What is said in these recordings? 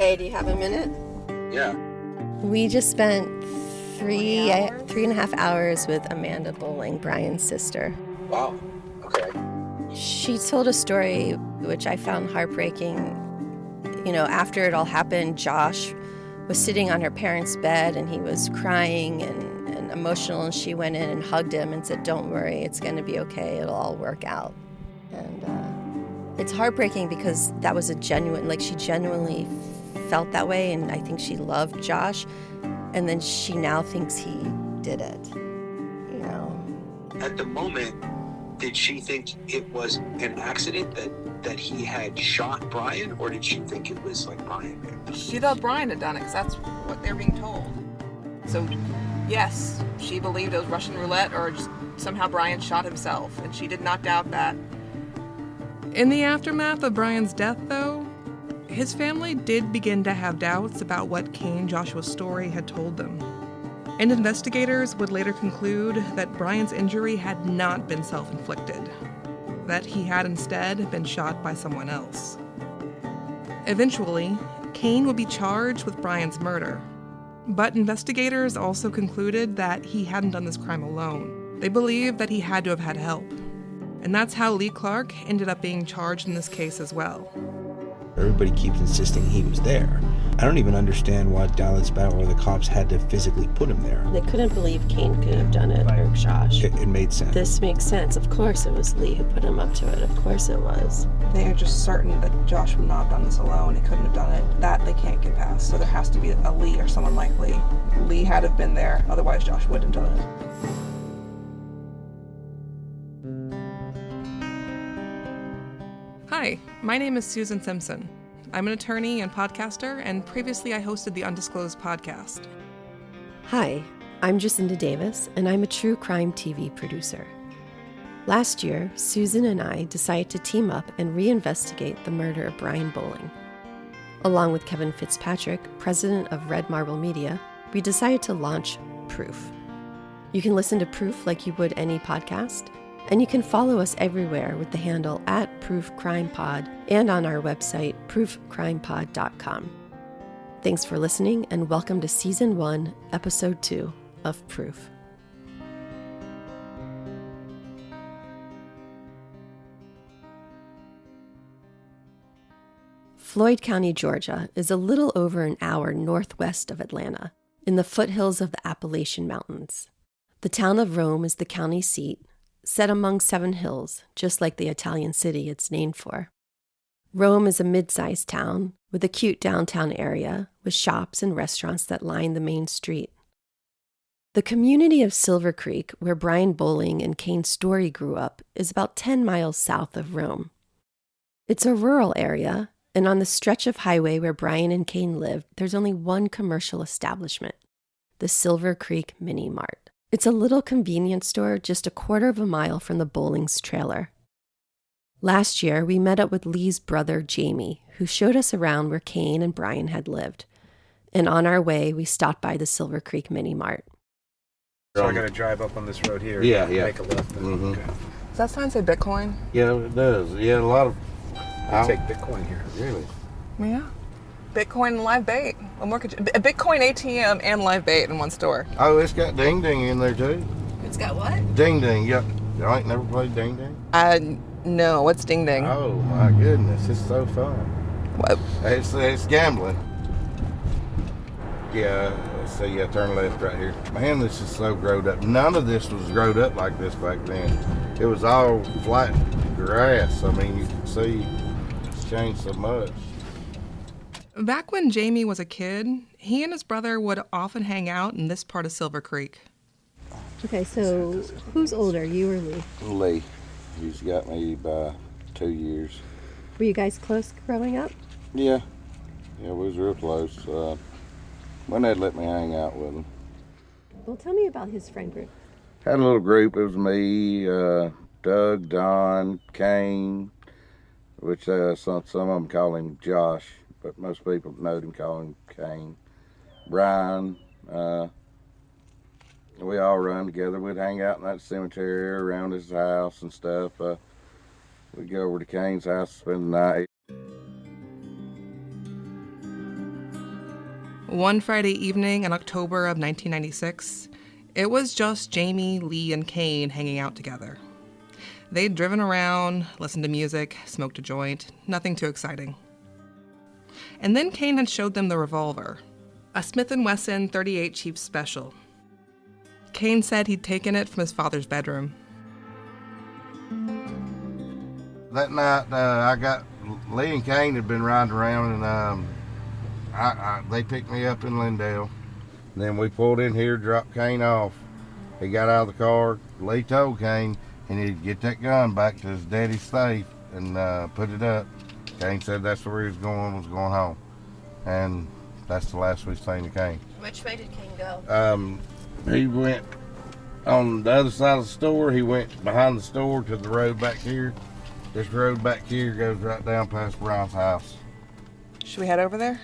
Hey, do you have a minute? Yeah. We just spent three and a half hours with Amanda Bowling, Brian's sister. Wow. Okay. She told a story which I found heartbreaking. You know, after it all happened, Josh was sitting on her parents' bed and he was crying and emotional, and she went in and hugged him and said, "Don't worry, it's going to be okay, it'll all work out." And it's heartbreaking because that was a genuine, like, she genuinely felt that way, and I think she loved Josh, and then she now thinks he did it, you know. At the moment, did she think it was an accident that he had shot Brian, or did she think it was like Brian? She thought Brian had done it because that's what they're being told. So, yes, she believed it was Russian roulette or just somehow Brian shot himself, and she did not doubt that. In the aftermath of Brian's death, though, his family did begin to have doubts about what Cain Joshua's story had told them. And investigators would later conclude that Brian's injury had not been self-inflicted, that he had instead been shot by someone else. Eventually, Cain would be charged with Brian's murder, but investigators also concluded that he hadn't done this crime alone. They believed that he had to have had help. And that's how Lee Clark ended up being charged in this case as well. Everybody keeps insisting he was there. I don't even understand why Dallas Battle or the cops had to physically put him there. They couldn't believe Cain could have done it, or Josh. It made sense. This makes sense. Of course it was Lee who put him up to it. Of course it was. They are just certain that Josh would not have done this alone. He couldn't have done it. That they can't get past. So there has to be a Lee or someone like Lee. Lee had to have been there, otherwise Josh wouldn't have done it. Hi, my name is Susan Simpson. I'm an attorney and podcaster, and previously I hosted the Undisclosed podcast. Hi, I'm Jacinda Davis, and I'm a true crime TV producer. Last year, Susan and I decided to team up and reinvestigate the murder of Brian Bowling. Along with Kevin Fitzpatrick, president of Red Marble Media, we decided to launch Proof. You can listen to Proof like you would any podcast, and you can follow us everywhere with the handle @proofcrimepod and on our website, proofcrimepod.com. Thanks for listening, and welcome to Season 1, Episode 2 of Proof. Floyd County, Georgia, is a little over an hour northwest of Atlanta, in the foothills of the Appalachian Mountains. The town of Rome is the county seat, set among 7 hills, just like the Italian city it's named for. Rome is a mid-sized town with a cute downtown area with shops and restaurants that line the main street. The community of Silver Creek, where Brian Bowling and Cain Story grew up, is about 10 miles south of Rome. It's a rural area, and on the stretch of highway where Brian and Cain lived, there's only one commercial establishment, the Silver Creek Mini Mart. It's a little convenience store just a quarter of a mile from the Bowling's trailer. Last year, we met up with Lee's brother, Jamie, who showed us around where Cain and Brian had lived. And on our way, we stopped by the Silver Creek Mini Mart. So I got to drive up on this road here. Yeah. Make a left. Mm-hmm. Okay. Does that sign say Bitcoin? Yeah, it does. Yeah, a lot of... I take Bitcoin here. Really? Yeah. Bitcoin and live bait. What more could you... A Bitcoin ATM and live bait in one store. Oh, it's got Ding Ding in there too. It's got what? Ding Ding, yep. Y'all ain't never played Ding Ding? No. What's Ding Ding? Oh my goodness, it's so fun. What? It's gambling. Yeah, so yeah, turn left right here. Man, this is so growed up. None of this was growed up like this back then. It was all flat grass. I mean, you can see it's changed so much. Back when Jamie was a kid, he and his brother would often hang out in this part of Silver Creek. Okay, so who's older, you or Lee? Lee, he's got me by 2 years. Were you guys close growing up? Yeah, we was real close. When they'd let me hang out with him. Well, tell me about his friend group. Had a little group. It was me, Doug, Don, Cain, which some of them call him Josh, but most people know him call him Cain. Brian, we all run together. We'd hang out in that cemetery around his house and stuff. We'd go over to Cain's house and spend the night. One Friday evening in October of 1996, it was just Jamie, Lee, and Cain hanging out together. They'd driven around, listened to music, smoked a joint, nothing too exciting. And then Cain had showed them the revolver, a Smith & Wesson .38 Chief Special. Cain said he'd taken it from his father's bedroom. That night, Lee and Cain had been riding around, and they picked me up in Lindale. Then we pulled in here, dropped Cain off. He got out of the car. Lee told Cain he needed to get that gun back to his daddy's safe and put it up. Cain said that's where he was going home. And that's the last we seen of Cain. Which way did Cain go? He went on the other side of the store. He went behind the store to the road back here. This road back here goes right down past Brian's house. Should we head over there?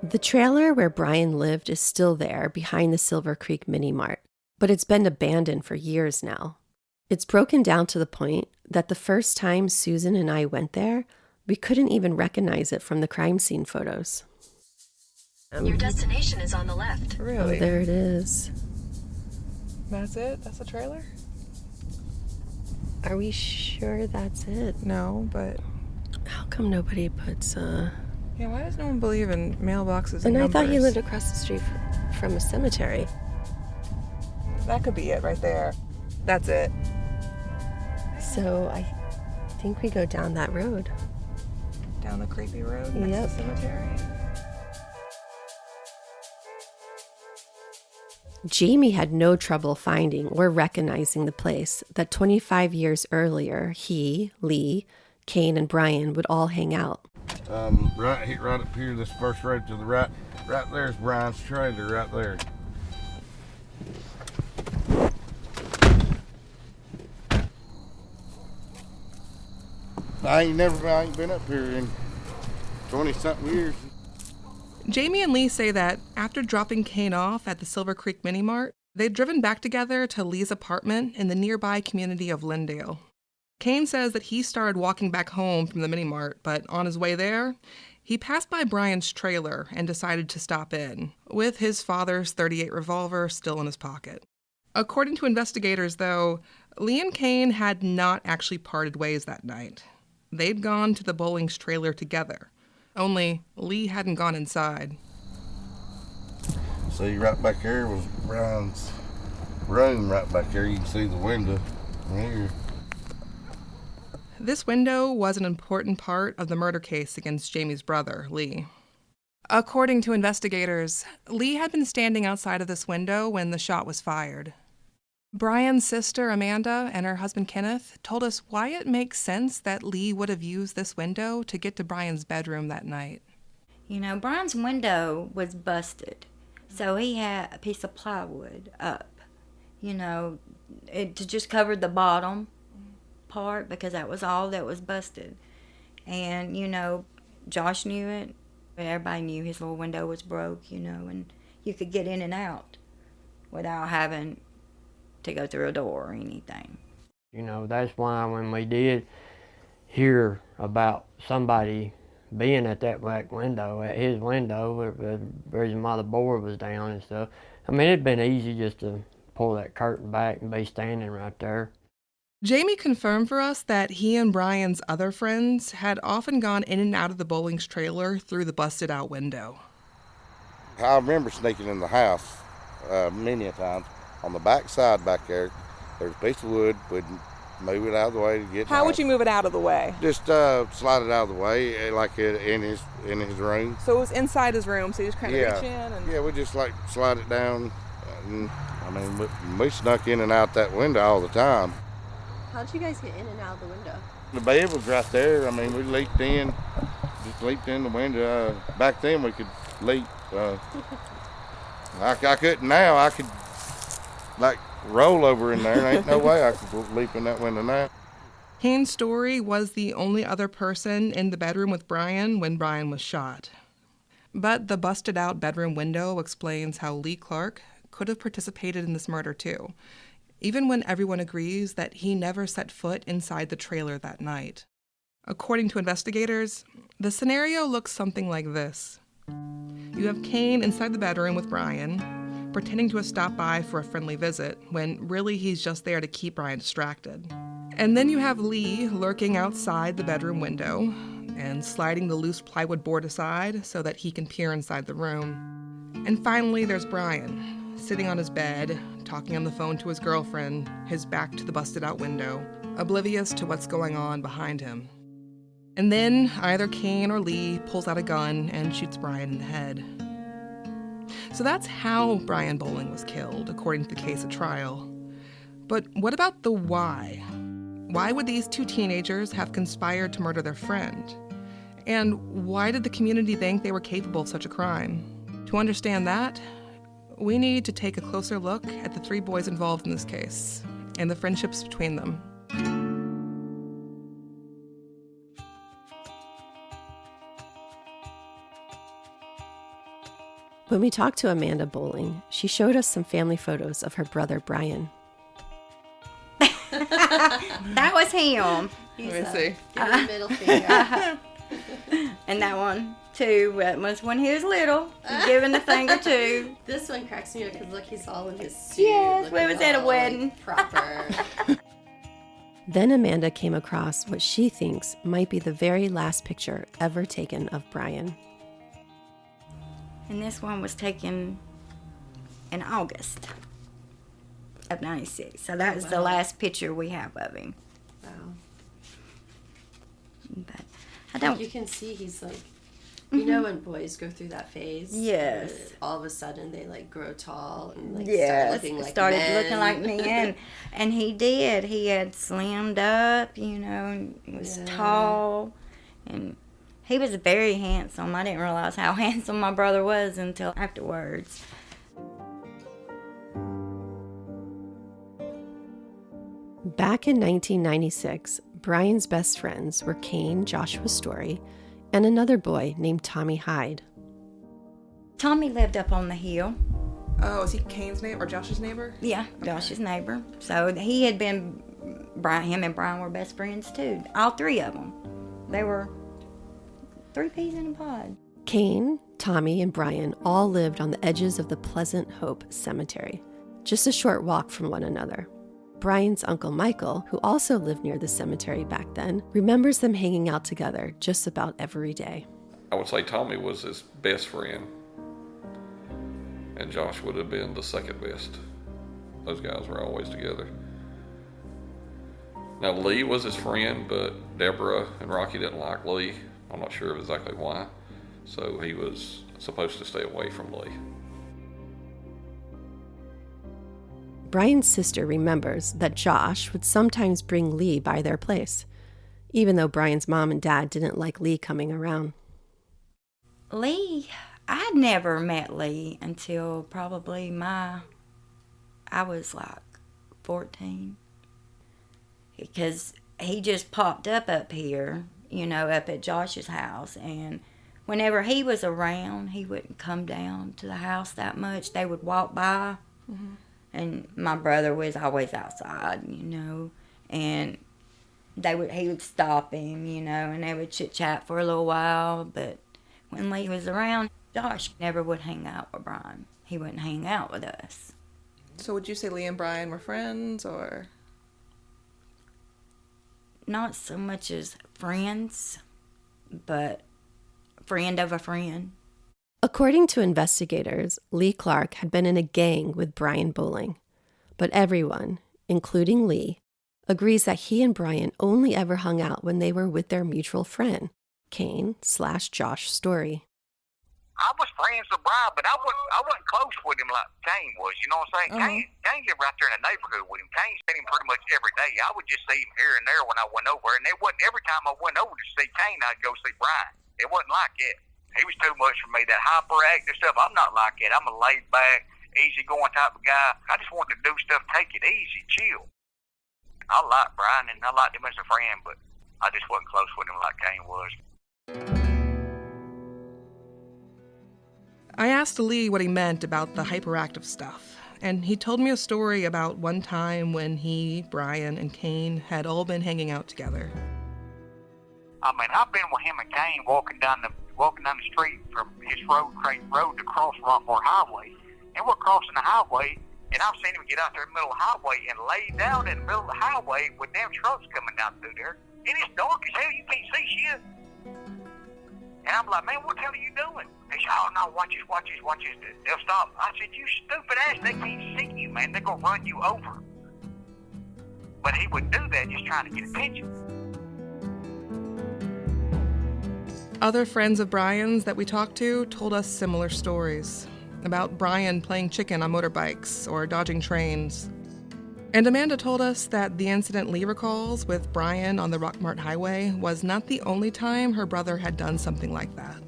The trailer where Brian lived is still there behind the Silver Creek Mini Mart, but it's been abandoned for years now. It's broken down to the point that the first time Susan and I went there, we couldn't even recognize it from the crime scene photos. Your destination is on the left. Really? Oh, there it is. That's it? That's the trailer? Are we sure that's it? No, but... How come nobody puts, Yeah, why does no one believe in mailboxes and I numbers? thought he lived across the street from a cemetery. That could be it right there. That's it. So I think we go down that road. Down the creepy road next Yep. to the cemetery. Jamie had no trouble finding or recognizing the place that 25 years earlier he, Lee, Cain, and Brian would all hang out. Right up here, this first road to the right. Right there's Brian's trailer, right there. I ain't been up here in 20-something years. Jamie and Lee say that after dropping Cain off at the Silver Creek Mini Mart, they'd driven back together to Lee's apartment in the nearby community of Lindale. Cain says that he started walking back home from the Mini Mart, but on his way there, he passed by Brian's trailer and decided to stop in, with his father's .38 revolver still in his pocket. According to investigators, though, Lee and Cain had not actually parted ways that night. They'd gone to the Bowlings trailer together. Only Lee hadn't gone inside. See, right back here was Brian's room. Right back there, you can see the window from here. This window was an important part of the murder case against Jamie's brother, Lee. According to investigators, Lee had been standing outside of this window when the shot was fired. Brian's sister, Amanda, and her husband, Kenneth, told us why it makes sense that Lee would have used this window to get to Brian's bedroom that night. You know, Brian's window was busted, so he had a piece of plywood up, you know, to just cover the bottom part because that was all that was busted. And, you know, Josh knew it. Everybody knew his little window was broke, you know, and you could get in and out without having to go through a door or anything. You know, that's why when we did hear about somebody being at that back window, at his window, the reason why the board was down and stuff, I mean, it'd been easy just to pull that curtain back and be standing right there. Jamie confirmed for us that he and Brian's other friends had often gone in and out of the Bowlings trailer through the busted-out window. I remember sneaking in the house many a times. On the back side back there's a piece of wood. We'd move it out of the way to get. How would you move it out of the way? Just slide it out of the way, like in his room. So it was inside his room, so you just kind of reach in and... Yeah, we just like slide it down. And, I mean, we snuck in and out that window all the time. How'd you guys get in and out of the window? The bed was right there. I mean, we leaped in the window. Back then we could leap. I couldn't now. I could like roll over in there. There ain't no way I could leap in that window now. Cain's story was the only other person in the bedroom with Brian when Brian was shot. But the busted-out bedroom window explains how Lee Clark could have participated in this murder too, even when everyone agrees that he never set foot inside the trailer that night. According to investigators, the scenario looks something like this. You have Cain inside the bedroom with Brian, pretending to have stopped by for a friendly visit, when really he's just there to keep Brian distracted. And then you have Lee lurking outside the bedroom window and sliding the loose plywood board aside so that he can peer inside the room. And finally, there's Brian, sitting on his bed, talking on the phone to his girlfriend, his back to the busted-out window, oblivious to what's going on behind him. And then either Cain or Lee pulls out a gun and shoots Brian in the head. So that's how Brian Bowling was killed, according to the case at trial. But what about the why? Why would these two teenagers have conspired to murder their friend? And why did the community think they were capable of such a crime? To understand that, we need to take a closer look at the three boys involved in this case and the friendships between them. When we talked to Amanda Bowling, she showed us some family photos of her brother Brian. That was him. Let me see. Give him the middle finger. And that one, too, was when he was little, giving the finger to. This one cracks me up because look, he's all in his suit. Yes, we was at a wedding. Proper. Then Amanda came across what she thinks might be the very last picture ever taken of Brian. And this one was taken in August of 96. So that was the last picture we have of him. Wow. But I don't. You can see he's like, you know when boys go through that phase? Yes. Where all of a sudden they like grow tall and like started looking like men. And he did. He had slimmed up, you know, and he was tall. And he was very handsome. I didn't realize how handsome my brother was until afterwards. Back in 1996, Brian's best friends were Cain, Joshua Story, and another boy named Tommy Hyde. Tommy lived up on the hill. Oh, is he Cain's neighbor or Josh's neighbor? Yeah, Josh's neighbor. So he had been, him and Brian were best friends too. All three of them. They were 3 peas in a pod. Cain, Tommy, and Brian all lived on the edges of the Pleasant Hope Cemetery, just a short walk from one another. Brian's uncle Michael, who also lived near the cemetery back then, remembers them hanging out together just about every day. I would say Tommy was his best friend, and Josh would have been the second best. Those guys were always together. Now Lee was his friend, but Deborah and Rocky didn't like Lee. I'm not sure exactly why. So he was supposed to stay away from Lee. Brian's sister remembers that Josh would sometimes bring Lee by their place, even though Brian's mom and dad didn't like Lee coming around. Lee, I'd never met Lee until probably I was like 14. Because he just popped up here, you know, up at Josh's house. And whenever he was around, he wouldn't come down to the house that much. They would walk by. Mm-hmm. And my brother was always outside, you know. And he would stop him, you know, and they would chit-chat for a little while. But when Lee was around, Josh never would hang out with Brian. He wouldn't hang out with us. So would you say Lee and Brian were friends, or? Not so much as friends, but friend of a friend. According to investigators, Lee Clark had been in a gang with Brian Bowling, but everyone, including Lee, agrees that he and Brian only ever hung out when they were with their mutual friend, Cain/Josh Story. I was friends with Brian, but I wasn't close with him like Cain was, you know what I'm saying? Cain lived right there in the neighborhood with him. Cain seen him pretty much every day. I would just see him here and there when I went over, and it wasn't every time I went over to see Cain, I'd go see Brian. It wasn't like that. He was too much for me, that hyperactive stuff. I'm not like that. I'm a laid-back, easy-going type of guy. I just wanted to do stuff, take it easy, chill. I like Brian, and I liked him as a friend, but I just wasn't close with him like Cain was. I asked Lee what he meant about the hyperactive stuff, and he told me a story about one time when he, Brian, and Cain had all been hanging out together. I mean, I've been with him and Cain walking down the street from his road to cross Rockmore Highway, and we're crossing the highway, and I've seen him get out there in the middle of the highway and lay down in the middle of the highway with damn trucks coming down through there, and it's dark as hell. You can't see shit. And I'm like, man, what the hell are you doing? They said, oh no, watch this. They'll stop. I said, you stupid ass, they can't see you, man. They're gonna run you over. But he would do that just trying to get attention. Other friends of Brian's that we talked to told us similar stories about Brian playing chicken on motorbikes or dodging trains. And Amanda told us that the incident Lee recalls with Brian on the Rockmart Highway was not the only time her brother had done something like that.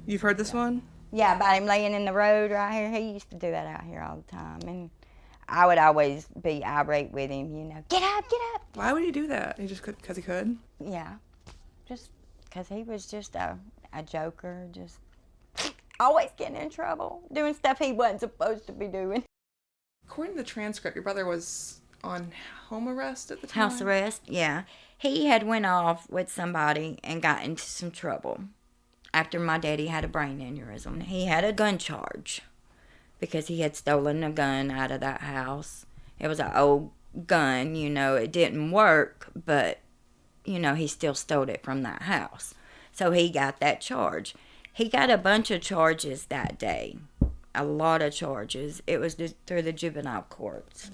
You've heard this one? Yeah, about him laying in the road right here. He used to do that out here all the time. And I would always be irate with him, you know. Get up, get up. Why would he do that? He just could, because he could? Yeah, just because he was just a joker, just always getting in trouble, doing stuff he wasn't supposed to be doing. According to the transcript, your brother was on home arrest at the time? House arrest, yeah. He had went off with somebody and got into some trouble after my daddy had a brain aneurysm. He had a gun charge because he had stolen a gun out of that house. It was an old gun, you know. It didn't work, but, you know, he still stole it from that house. So he got that charge. He got a bunch of charges that day, a lot of charges. It was just through the juvenile courts.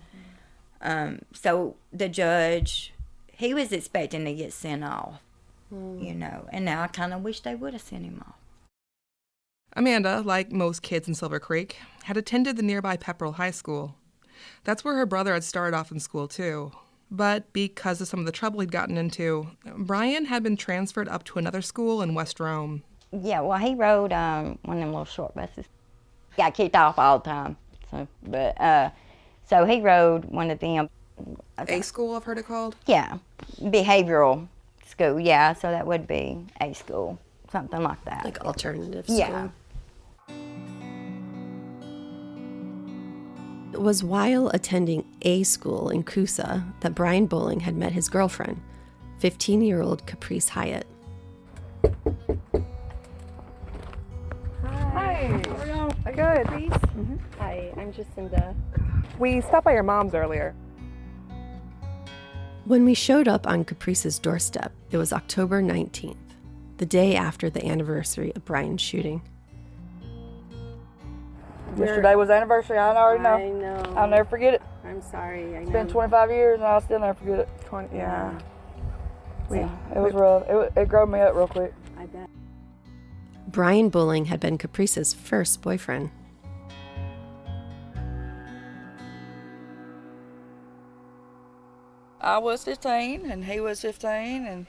So the judge, he was expecting to get sent off, you know, and now I kind of wish they would have sent him off. Amanda, like most kids in Silver Creek, had attended the nearby Pepperell High School. That's where her brother had started off in school, too. But because of some of the trouble he'd gotten into, Brian had been transferred up to another school in West Rome. Yeah, well, he rode one of them little short buses. Got kicked off all the time. So he rode one of them. A school, I've heard it called? Yeah, behavioral school, yeah, so that would be A school, something like that. Like alternative school? Yeah. It was while attending A school in Coosa that Brian Bowling had met his girlfriend, 15-year-old Caprice Hyatt. Hi. How are y'all? Good. Mm-hmm. Hi, I'm Jacinda. We stopped by your mom's earlier. When we showed up on Caprice's doorstep, it was October 19th, the day after the anniversary of Brian's shooting. Yesterday was the anniversary. I already know. I know. I'll never forget it. I'm sorry. I know. It's been 25 years and I'll still never forget it. Yeah. It was rough. It grew me up real quick. I bet. Brian Bowling had been Caprice's first boyfriend. I was 15 and he was 15 and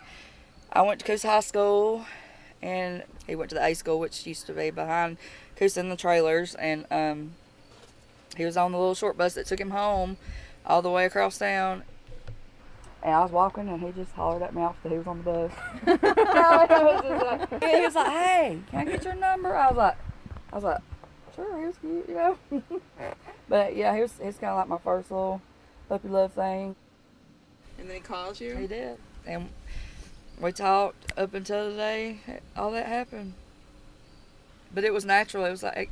I went to Coosa High School and he went to the A school, which used to be behind Coosa in the trailers, and he was on the little short bus that took him home all the way across town. And I was walking and he just hollered at me off that he was on the bus. He was like, hey, can I get your number? I was like, sure, he was cute, you know. But yeah, he was kind of like my first little puppy love thing. And then he called you? He did. And we talked up until the day all that happened. But it was natural. It was like,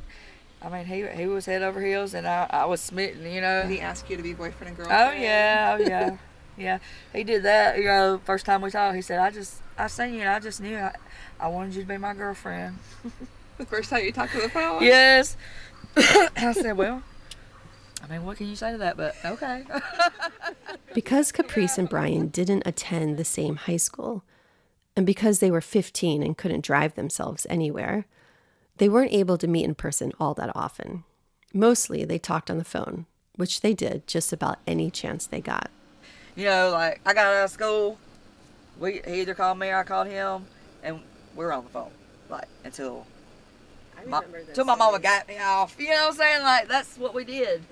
I mean, he was head over heels and I was smitten, you know. Did he ask you to be boyfriend and girlfriend? Oh, yeah. Yeah, he did that, you know, first time we talked. He said, I seen you and I just knew I wanted you to be my girlfriend. The first time you talked to the phone? Yes. I said, well, I mean, what can you say to that? But okay. Because Caprice and Brian didn't attend the same high school, and because they were 15 and couldn't drive themselves anywhere, they weren't able to meet in person all that often. Mostly, they talked on the phone, which they did just about any chance they got. You know, like, I got out of school, he either called me or I called him, and we were on the phone, like, until my mama got me off. You know what I'm saying? Like, that's what we did.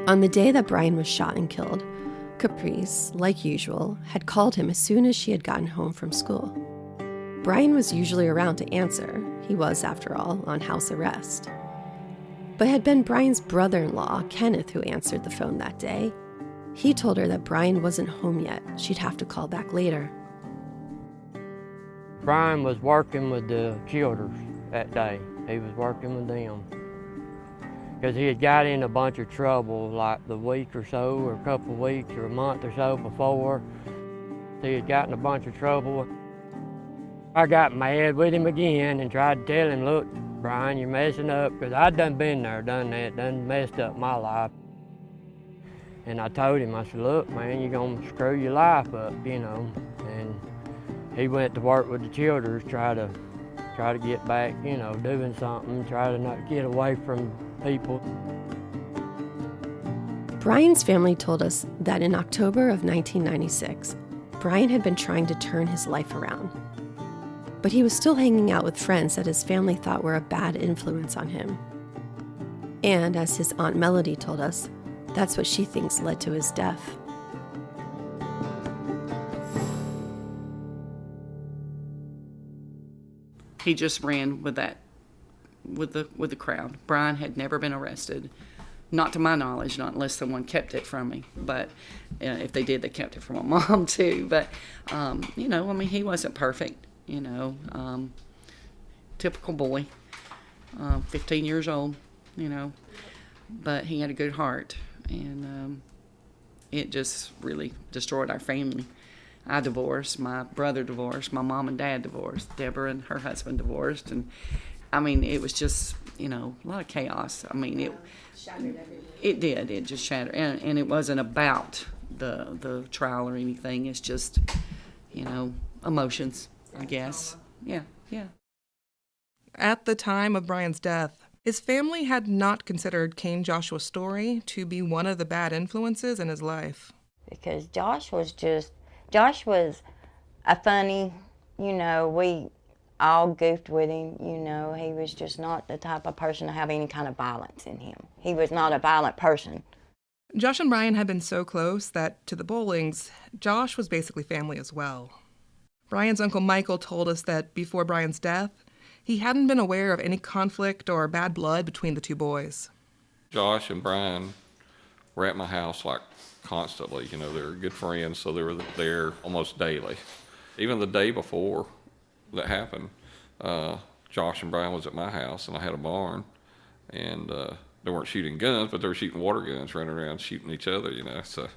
On the day that Brian was shot and killed, Caprice, like usual, had called him as soon as she had gotten home from school. Brian was usually around to answer. He was, after all, on house arrest. but had been Brian's brother-in-law, Kenneth, who answered the phone that day. He told her that Brian wasn't home yet. She'd have to call back later. Brian was working with the Childers that day. He was working with them. Because he had got in a bunch of trouble like the week or so, or a couple of weeks, or a month or so before. He had gotten a bunch of trouble. I got mad with him again and tried to tell him, look, Brian, you're messing up, because I'd done been there, done that, done messed up my life. And I told him, I said, look, man, you're gonna screw your life up, you know. And he went to work with the Childers, try to get back, you know, doing something, try to not get away from people. Brian's family told us that in October of 1996, Brian had been trying to turn his life around. But he was still hanging out with friends that his family thought were a bad influence on him. And as his Aunt Melody told us, that's what she thinks led to his death. He just ran with that, with the crowd. Brian had never been arrested, not to my knowledge, not unless someone kept it from me. But if they did, they kept it from my mom too. But you know, I mean, he wasn't perfect. You know, typical boy, 15 years old. You know, but he had a good heart, and it just really destroyed our family. I divorced, my brother divorced, my mom and dad divorced, Deborah and her husband divorced, and I mean, it was just, you know, a lot of chaos. I mean, it shattered everything. It did. It just shattered, and it wasn't about the trial or anything. It's just, you know, emotions, I guess. Yeah. At the time of Brian's death, his family had not considered Cain Joshua's story to be one of the bad influences in his life. Because Josh was a funny, you know, we all goofed with him, you know. He was just not the type of person to have any kind of violence in him. He was not a violent person. Josh and Brian had been so close that to the Bowlings, Josh was basically family as well. Brian's Uncle Michael told us that before Brian's death, he hadn't been aware of any conflict or bad blood between the two boys. Josh and Brian were at my house like constantly. You know, they were good friends, so they were there almost daily. Even the day before that happened, Josh and Brian was at my house, and I had a barn, and they weren't shooting guns, but they were shooting water guns, running around shooting each other, you know, so.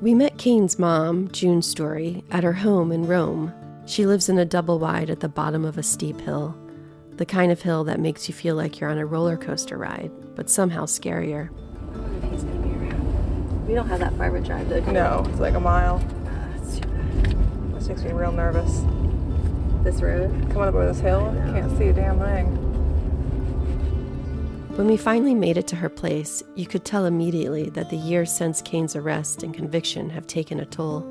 We met Cain's mom, June Story, at her home in Rome. She lives in a double wide at the bottom of a steep hill, the kind of hill that makes you feel like you're on a roller coaster ride, but somehow scarier. I wonder if he's going to be around. We don't have that far of a drive, though, do we? No, it's like a mile. That's too bad. This makes me real nervous. This road? Coming up over this hill, you can't see a damn thing. When we finally made it to her place, you could tell immediately that the years since Cain's arrest and conviction have taken a toll.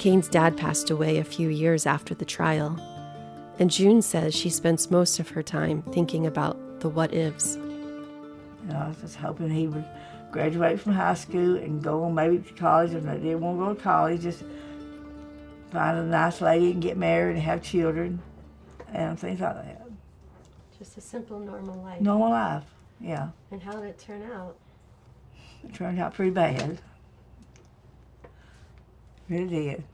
Cain's dad passed away a few years after the trial, and June says she spends most of her time thinking about the what-ifs. You know, I was just hoping he would graduate from high school and go on maybe to college. If they didn't want to go to college, just find a nice lady and get married and have children and things like that. Just a simple, normal life. Normal life, yeah. And how did it turn out? It turned out pretty bad. Really did.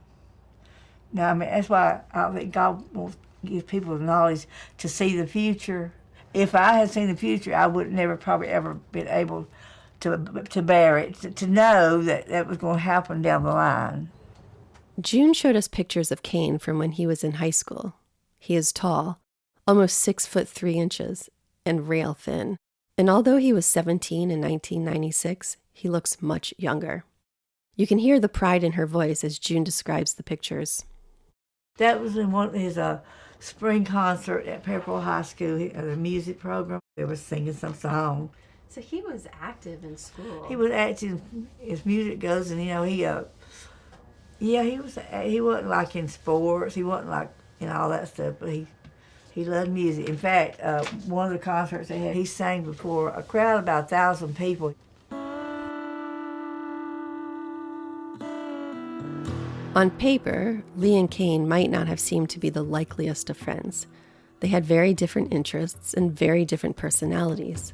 Now, I mean, that's why I think God wants to give people the knowledge to see the future. If I had seen the future, I would never probably ever been able to bear it, to know that that was going to happen down the line. June showed us pictures of Cain from when he was in high school. He is tall, almost 6'3", and rail thin. And although he was 17 in 1996, he looks much younger. You can hear the pride in her voice as June describes the pictures. That was in one of his spring concert at Pepperell High School, the music program. They were singing some song. So he was active in school. He was active as music goes, and you know he wasn't like in sports. He wasn't like in all that stuff, but he loved music. In fact, one of the concerts they had, he sang before a crowd of about 1,000 people. On paper, Lee and Cain might not have seemed to be the likeliest of friends, They had very different interests and very different personalities.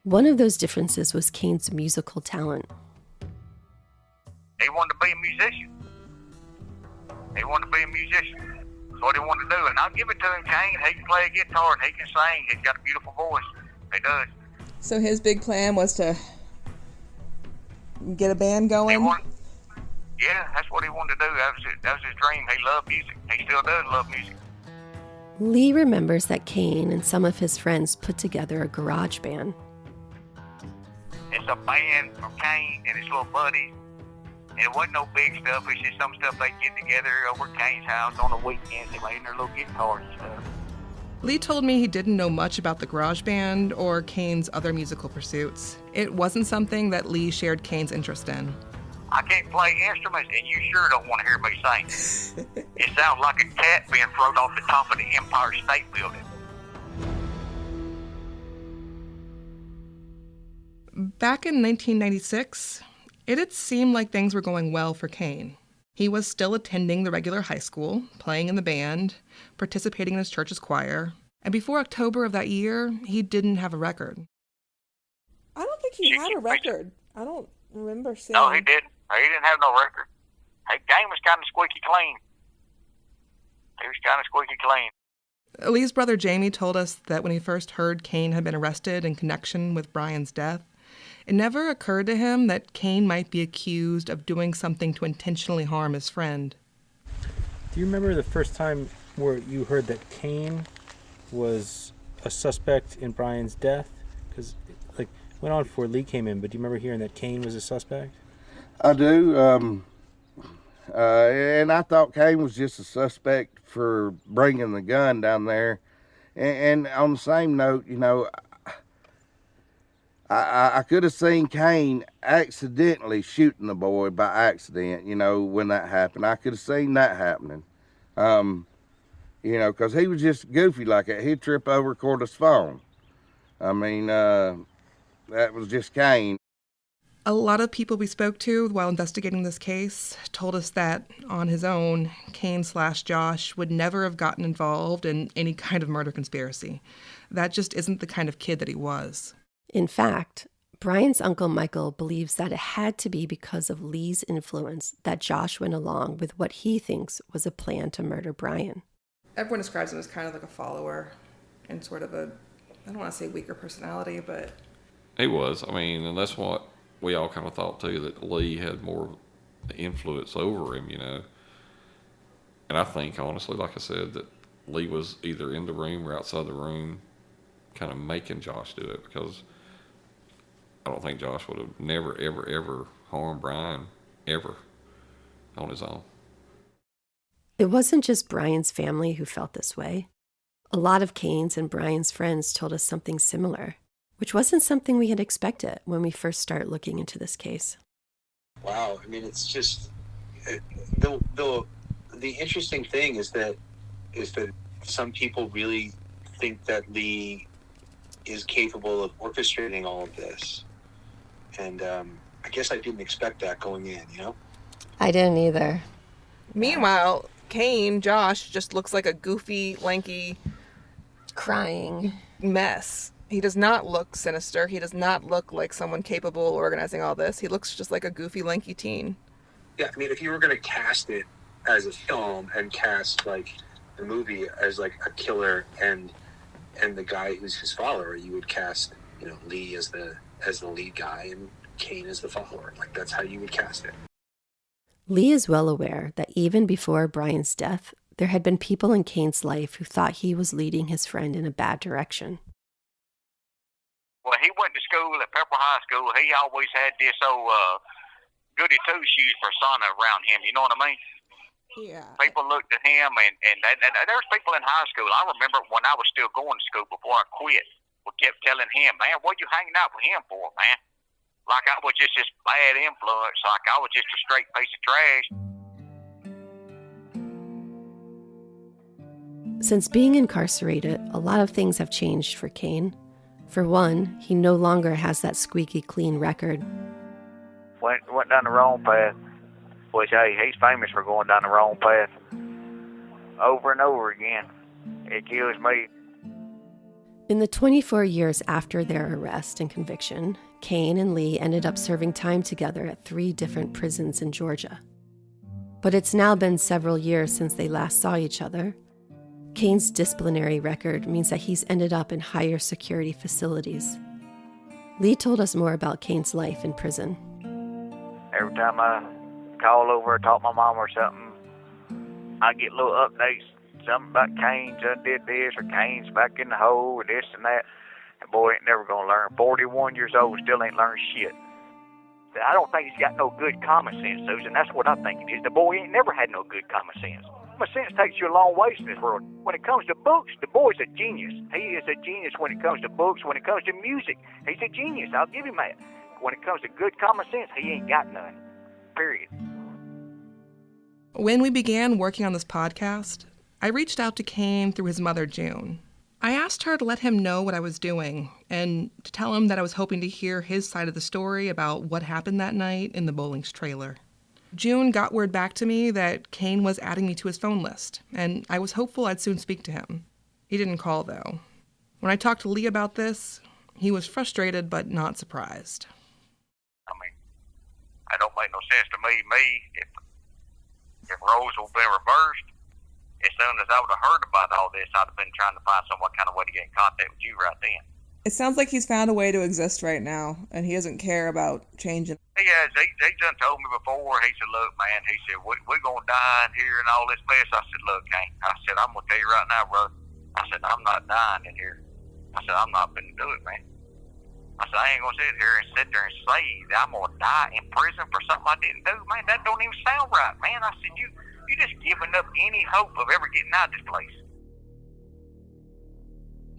One of those differences was Cain's musical talent. He wanted to be a musician. That's what he wanted to do, and I'll give it to him, Cain. He can play a guitar and he can sing. He's got a beautiful voice. He does. So his big plan was to get a band going? Yeah, that's what he wanted to do. That was his dream. He loved music. He still does love music. Lee remembers that Cain and some of his friends put together a garage band. It's a band from Cain and his little buddies. And it wasn't no big stuff. It's just some stuff they get together over at Cain's house on the weekends. They made their little guitars and stuff. Lee told me he didn't know much about the garage band or Cain's other musical pursuits. It wasn't something that Lee shared Cain's interest in. I can't play instruments, and you sure don't want to hear me sing. It sounds like a cat being thrown off the top of the Empire State Building. Back in 1996, it had seemed like things were going well for Cain. He was still attending the regular high school, playing in the band, participating in his church's choir, and before October of that year, he didn't have a record. I don't think he had a record. I don't remember seeing... No, he didn't. He didn't have no record. His game was kind of squeaky clean. He was kind of squeaky clean. Lee's brother Jamie told us that when he first heard Cain had been arrested in connection with Brian's death, it never occurred to him that Cain might be accused of doing something to intentionally harm his friend. Do you remember the first time where you heard that Cain was a suspect in Brian's death? Because it went on before Lee came in, but do you remember hearing that Cain was a suspect? I do, and I thought Cain was just a suspect for bringing the gun down there. And on the same note, you know, I could have seen Cain accidentally shooting the boy by accident, you know, when that happened. I could have seen that happening, you know, because he was just goofy like that. He'd trip over, record his phone. I mean, that was just Cain. A lot of people we spoke to while investigating this case told us that, on his own, Cain/Josh would never have gotten involved in any kind of murder conspiracy. That just isn't the kind of kid that he was. In fact, Brian's uncle Michael believes that it had to be because of Lee's influence that Josh went along with what he thinks was a plan to murder Brian. Everyone describes him as kind of like a follower and sort of a, I don't want to say weaker personality, but... He was. I mean, and that's what we all kind of thought too, that Lee had more influence over him, you know. And I think, honestly, like I said, that Lee was either in the room or outside the room kind of making Josh do it, because I don't think Josh would have never, ever, ever harmed Brian, ever, on his own. It wasn't just Brian's family who felt this way. A lot of Cain's and Brian's friends told us something similar, which wasn't something we had expected when we first started looking into this case. Wow, I mean, it's just the interesting thing is that some people really think that Lee is capable of orchestrating all of this, and I guess I didn't expect that going in, you know. I didn't either. Meanwhile, Cain, Josh, just looks like a goofy, lanky, crying mess. He does not look sinister. He does not look like someone capable of organizing all this. He looks just like a goofy, lanky teen. Yeah, I mean, if you were going to cast it as a film and cast, like, the movie as, like, a killer and the guy who's his follower, you would cast, you know, Lee as the lead guy and Cain as the follower. Like, that's how you would cast it. Lee is well aware that even before Brian's death, there had been people in Cain's life who thought he was leading his friend in a bad direction. When he went to school at Pepper High School, he always had this old goody two-shoes persona around him, you know what I mean? Yeah. People looked at him, and there was people in high school. I remember when I was still going to school before I quit, we kept telling him, man, what you hanging out with him for, man? Like I was just this bad influence, like I was just a straight piece of trash. Since being incarcerated, a lot of things have changed for Cain. For one, he no longer has that squeaky clean record. Went down the wrong path, which, hey, he's famous for going down the wrong path over and over again. it kills me. In the 24 years after their arrest and conviction, Cain and Lee ended up serving time together at 3 different prisons in Georgia. But it's now been several years since they last saw each other. Cain's disciplinary record means that he's ended up in higher security facilities. Lee told us more about Cain's life in prison. Every time I call over or talk to my mom or something, I get little updates, something about Cain's undid this or Cain's back in the hole or this and that. And boy, ain't never gonna learn. 41 years old, still ain't learned shit. I don't think he's got no good common sense, Susan. That's what I think it is. The boy ain't never had no good common sense. Common sense takes you a long ways in this world. When it comes to books, the boy's a genius. He is a genius when it comes to books. When it comes to music, he's a genius. I'll give him that. When it comes to good common sense, he ain't got none. Period. When we began working on this podcast, I reached out to Cain through his mother, June. I asked her to let him know what I was doing and to tell him that I was hoping to hear his side of the story about what happened that night in the Bowling's trailer. June got word back to me that Cain was adding me to his phone list, and I was hopeful I'd soon speak to him. He didn't call, though. When I talked to Lee about this, he was frustrated but not surprised. I mean, that don't make no sense to me. If roles would have been reversed, as soon as I would have heard about all this, I'd have been trying to find some kind of way to get in contact with you right then. It sounds like he's found a way to exist right now, and he doesn't care about changing. He done told me before. He said, look, man, he said, we're going to die in here and all this mess. I said, look, Cain, I said, I'm going to tell you right now, brother. I said, I'm not dying in here. I said, I'm not going to do it, man. I said, I ain't going to sit there and say that I'm going to die in prison for something I didn't do, man. That don't even sound right, man. I said, you just giving up any hope of ever getting out of this place.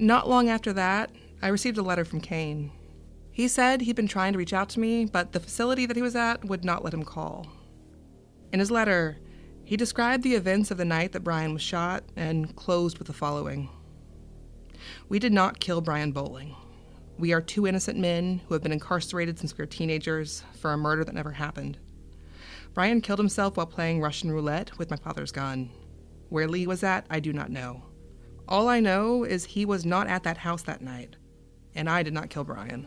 Not long after that, I received a letter from Cain. He said he'd been trying to reach out to me, but the facility that he was at would not let him call. In his letter, he described the events of the night that Brian was shot and closed with the following. We did not kill Brian Bowling. We are 2 innocent men who have been incarcerated since we were teenagers for a murder that never happened. Brian killed himself while playing Russian roulette with my father's gun. Where Lee was at, I do not know. All I know is he was not at that house that night, and I did not kill Brian.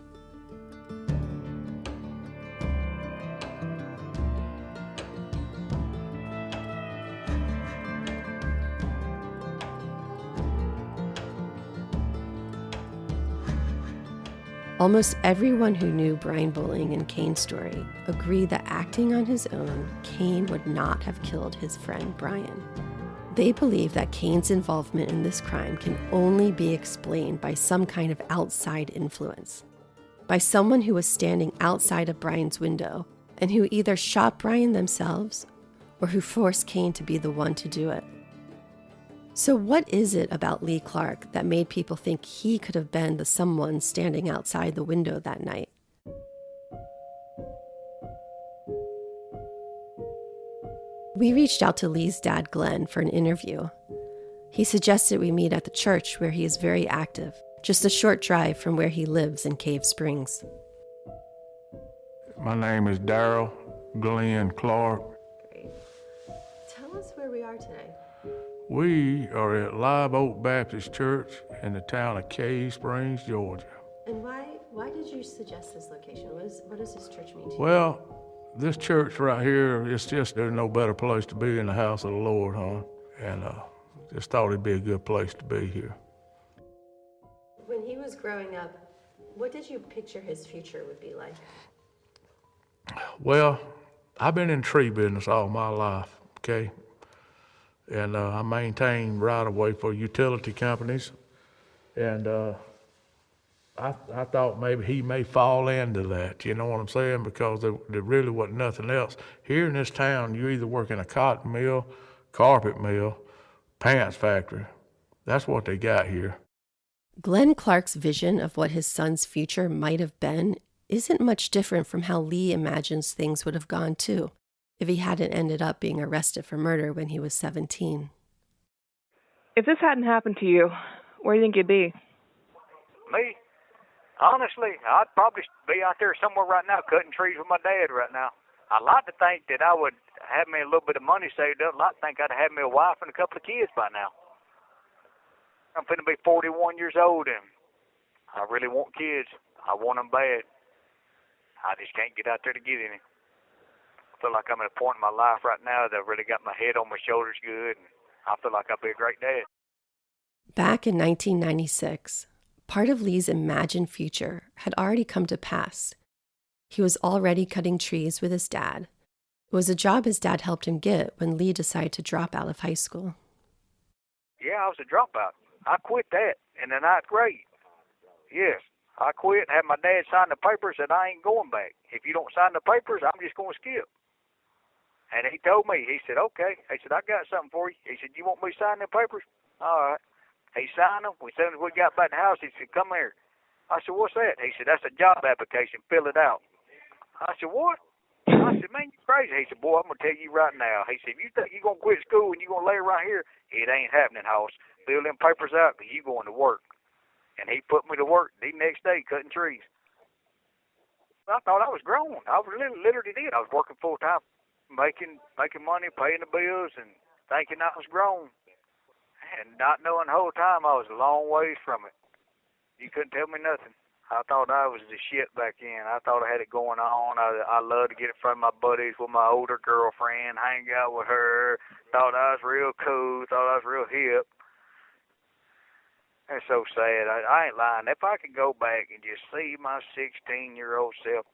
Almost everyone who knew Brian Bowling and Cain's story agreed that acting on his own, Cain would not have killed his friend Brian. They believe that Cain's involvement in this crime can only be explained by some kind of outside influence, by someone who was standing outside of Brian's window and who either shot Brian themselves or who forced Cain to be the one to do it. So what is it about Lee Clark that made people think he could have been the someone standing outside the window that night? We reached out to Lee's dad, Glenn, for an interview. He suggested we meet at the church where he is very active, just a short drive from where he lives in Cave Springs. My name is Darrell Glenn Clark. Great. Tell us where we are today. We are at Live Oak Baptist Church in the town of Cave Springs, Georgia. And why did you suggest this location? What does this church mean to you? Well, this church right here, it's just, there's no better place to be in the house of the Lord, huh? And just thought it'd be a good place to be here. When he was growing up, what did you picture his future would be like? Well, I've been in tree business all my life, okay? And I maintain right-of-way for utility companies. And I thought maybe he may fall into that, you know what I'm saying? Because there really wasn't nothing else. Here in this town, you either work in a cotton mill, carpet mill, pants factory. That's what they got here. Glenn Clark's vision of what his son's future might have been isn't much different from how Lee imagines things would have gone too, if he hadn't ended up being arrested for murder when he was 17. If this hadn't happened to you, where do you think you'd be? Me? Honestly, I'd probably be out there somewhere right now cutting trees with my dad right now. I'd like to think that I would have me a little bit of money saved up. I'd like to think I'd have me a wife and a couple of kids by now. I'm finna be 41 years old, and I really want kids. I want them bad. I just can't get out there to get any. I feel like I'm at a point in my life right now that I've really got my head on my shoulders good, and I feel like I'll be a great dad. Back in 1996, part of Lee's imagined future had already come to pass. He was already cutting trees with his dad. It was a job his dad helped him get when Lee decided to drop out of high school. Yeah, I was a dropout. I quit that in the 9th grade. Yes, I quit and had my dad sign the papers that I ain't going back. If you don't sign the papers, I'm just going to skip. And he told me, he said, okay. He said, I got something for you. He said, you want me to sign the papers? All right. He signed them. As soon as we got back to the house, he said, come here. I said, what's that? He said, that's a job application. Fill it out. I said, what? I said, man, you crazy. He said, boy, I'm going to tell you right now. He said, if you think you're going to quit school and you're going to lay around here, it ain't happening, Hoss. Fill them papers out because you going to work. And he put me to work the next day cutting trees. I thought I was grown. I was literally did. I was working full time, making money, paying the bills, and thinking I was grown. And not knowing the whole time I was a long ways from it. You couldn't tell me nothing. I thought I was the shit back then. I thought I had it going on. I loved to get in front of my buddies with my older girlfriend, hang out with her. Thought I was real cool. Thought I was real hip. That's so sad. I ain't lying. If I could go back and just see my 16-year-old self,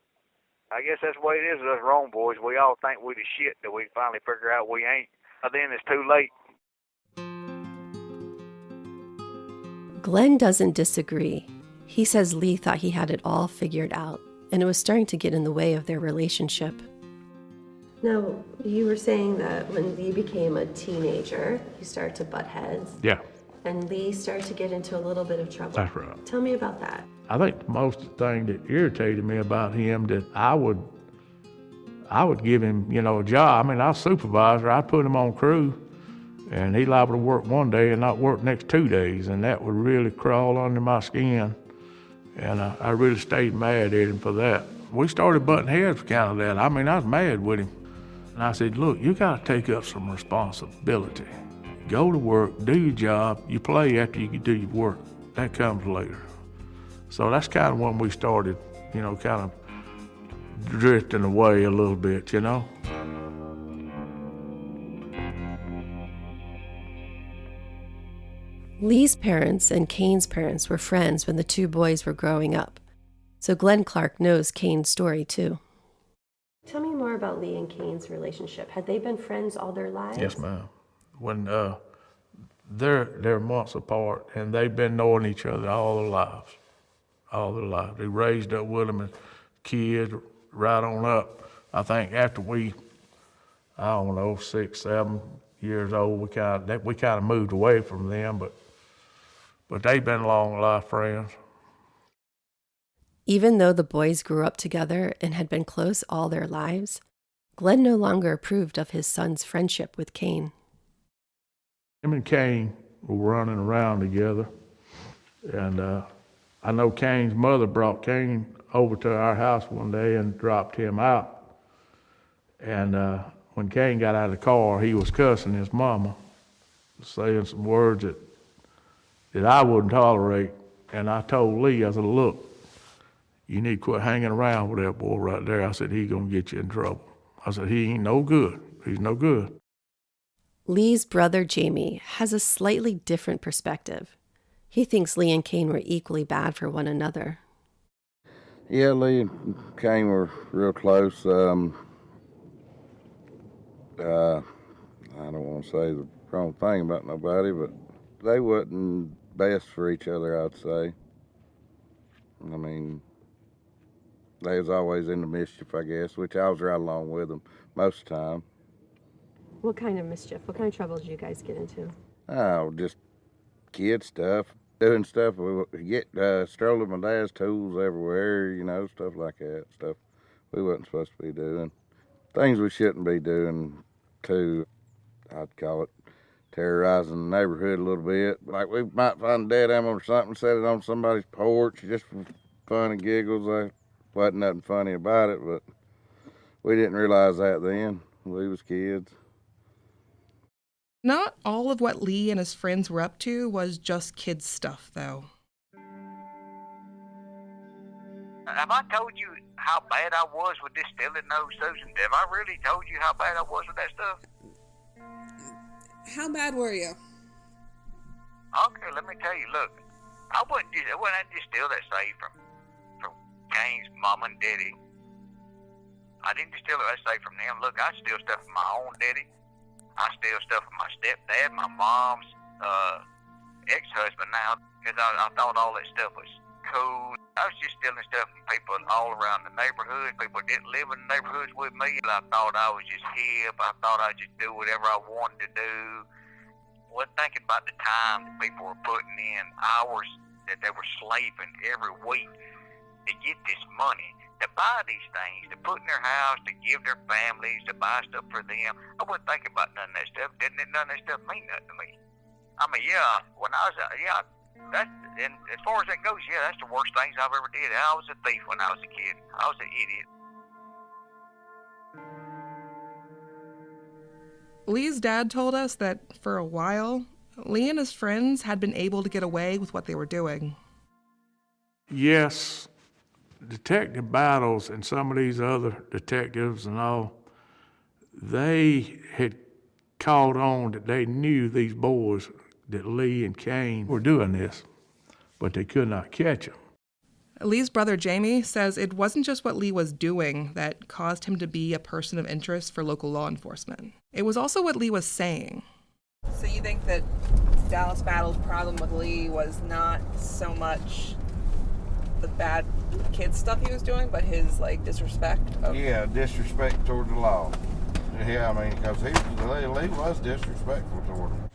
I guess that's the way it is with us wrong boys. We all think we the shit till we finally figure out we ain't. But then it's too late. Glenn doesn't disagree. He says Lee thought he had it all figured out, and it was starting to get in the way of their relationship. Now, you were saying that when Lee became a teenager, you started to butt heads. Yeah, And Lee started to get into a little bit of trouble. that's right. Tell me about that. I think the most thing that irritated me about him that I would give him, a job. I mean, I was supervisor. I'd put him on crew, and he'd liable to work one day and not work next 2 days, and that would really crawl under my skin. And I really stayed mad at him for that. We started butting heads because of that. I mean, I was mad with him. And I said, look, you got to take up some responsibility. Go to work, do your job, you play after you do your work. That comes later. So that's kind of when we started, kind of drifting away a little bit, Lee's parents and Cain's parents were friends when the two boys were growing up. So Glenn Clark knows Cain's story too. Tell me more about Lee and Cain's relationship. Had they been friends all their lives? Yes, ma'am. When they're months apart, and they've been knowing each other all their lives. All their lives. They raised up with them as kids, right on up. I think after we, 6, 7 years old, we kind of moved away from them, but they've been long life friends. Even though the boys grew up together and had been close all their lives, Glenn no longer approved of his son's friendship with Cain. Him and Cain were running around together, and I know Cain's mother brought Cain over to our house one day and dropped him out. And when Cain got out of the car, he was cussing his mama, saying some words that I wouldn't tolerate. And I told Lee, I said, look, you need to quit hanging around with that boy right there. I said, he's going to get you in trouble. I said, he ain't no good. He's no good. Lee's brother, Jamie, has a slightly different perspective. He thinks Lee and Cain were equally bad for one another. Yeah, Lee and Cain were real close. I don't want to say the wrong thing about nobody, but they wasn't best for each other, I'd say. I mean, they was always in the mischief, I guess, which I was right along with them most of the time. What kind of mischief? What kind of trouble did you guys get into? Oh, just kid stuff, doing stuff. We get strolling my dad's tools everywhere, stuff like that. Stuff we wasn't supposed to be doing. Things we shouldn't be doing, too. I'd call it terrorizing the neighborhood a little bit. Like we might find a dead animal or something, set it on somebody's porch just for fun and giggles. There wasn't nothing funny about it, but we didn't realize that then. We was kids. Not all of what Lee and his friends were up to was just kid stuff, though. Have I told you how bad I was with this stealing, though, Susan? Have I really told you how bad I was with that stuff? How bad were you? Okay, let me tell you. Look, I wouldn't just steal that safe from Cain's mom and daddy. I didn't just steal that safe from them. Look, I steal stuff from my own daddy. I steal stuff from my stepdad, my mom's ex-husband now, because I thought all that stuff was cool. I was just stealing stuff from people all around the neighborhood. People didn't live in the neighborhoods with me. I thought I was just hip. I thought I'd just do whatever I wanted to do. Wasn't thinking about the time that people were putting in, hours that they were slaving every week to get this money, to buy these things, to put in their house, to give their families, to buy stuff for them. I wasn't thinking about none of that stuff. None of that stuff mean nothing to me. I mean, yeah, when I was, and as far as that goes, yeah, that's the worst things I've ever did. I was a thief when I was a kid. I was an idiot. Lee's dad told us that for a while, Lee and his friends had been able to get away with what they were doing. Yes, Detective Battles and some of these other detectives and all, they had caught on that they knew these boys, that Lee and Cain were doing this, but they could not catch them. Lee's brother Jamie says it wasn't just what Lee was doing that caused him to be a person of interest for local law enforcement. It was also what Lee was saying. So you think that Dallas Battle's problem with Lee was not so much the bad kid stuff he was doing, but his, like, disrespect? Yeah, disrespect toward the law. Yeah, I mean, because Lee was disrespectful toward him.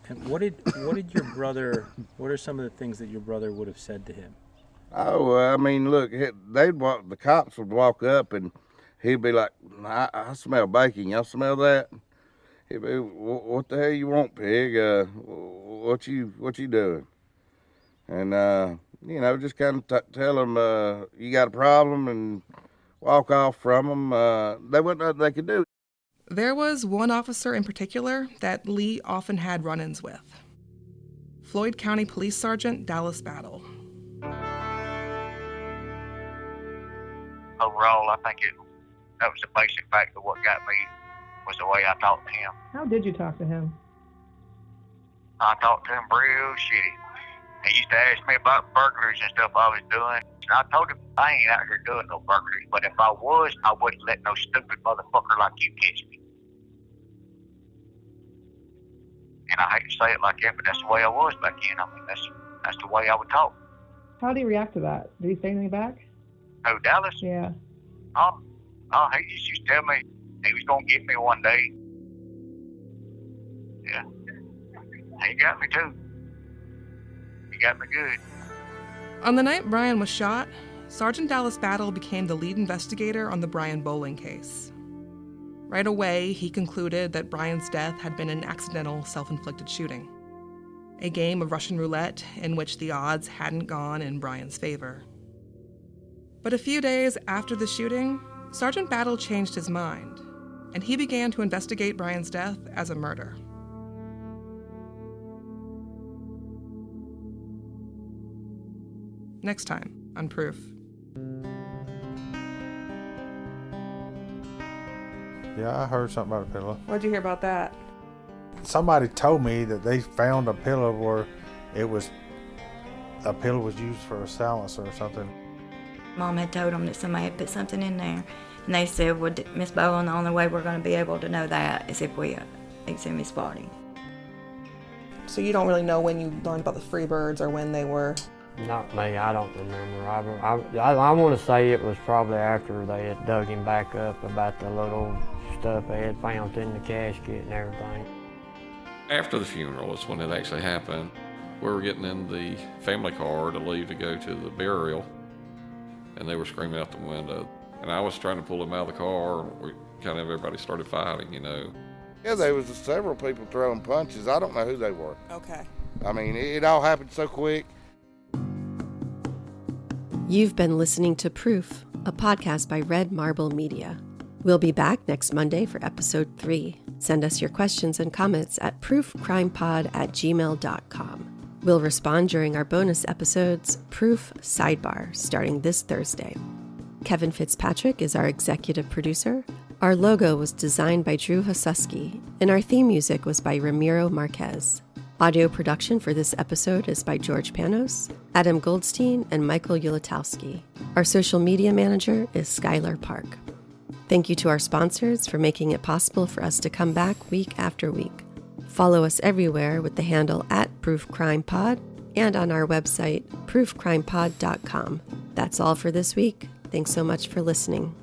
And what did your brother, what are some of the things that your brother would have said to him? Oh, I mean, look, the cops would walk up and he'd be like, I smell bacon. Y'all smell that? He'd be, what the hell you want, pig? What you doing? And, just kind of tell them, you got a problem and walk off from them. There wasn't nothing they could do. There was one officer in particular that Lee often had run-ins with. Floyd County Police Sergeant Dallas Battle. Overall, I think that was the basic fact of what got me was the way I talked to him. How did you talk to him? I talked to him real shitty. He used to ask me about burglaries and stuff I was doing. And I told him I ain't out here doing no burglaries, but if I was, I wouldn't let no stupid motherfucker like you catch me. And I hate to say it like that, but that's the way I was back then. I mean, that's the way I would talk. How did he react to that? Did he say anything back? Oh, Dallas? Yeah. He used to tell me he was going to get me one day. Yeah. He got me too. He got me good. On the night Brian was shot, Sergeant Dallas Battle became the lead investigator on the Brian Bowling case. Right away, he concluded that Brian's death had been an accidental, self-inflicted shooting. A game of Russian roulette in which the odds hadn't gone in Brian's favor. But a few days after the shooting, Sergeant Battle changed his mind, and he began to investigate Brian's death as a murder. Next time on Proof. Yeah, I heard something about a pillow. What'd you hear about that? Somebody told me that they found a pillow where a pillow was used for a silencer or something. Mom had told them that somebody had put something in there. And they said, well, Miss Bowen, the only way we're going to be able to know that is if we exhume his body. So you don't really know when you learned about the Freebirds or when they were? Not me, I don't remember. I want to say it was probably after they had dug him back up about the little stuff they had found in the casket and everything. After the funeral is when it actually happened. We were getting in the family car to leave to go to the burial, and they were screaming out the window. And I was trying to pull them out of the car, and everybody started fighting, Yeah, there was several people throwing punches. I don't know who they were. Okay. I mean, it all happened so quick. You've been listening to Proof, a podcast by Red Marble Media. We'll be back next Monday for episode 3. Send us your questions and comments at proofcrimepod@gmail.com. We'll respond during our bonus episodes, Proof Sidebar, starting this Thursday. Kevin Fitzpatrick is our executive producer. Our logo was designed by Drew Hosuski, and our theme music was by Ramiro Marquez. Audio production for this episode is by George Panos, Adam Goldstein, and Michael Ulatowski. Our social media manager is Skylar Park. Thank you to our sponsors for making it possible for us to come back week after week. Follow us everywhere with the handle @ProofCrimePod and on our website, proofcrimepod.com. That's all for this week. Thanks so much for listening.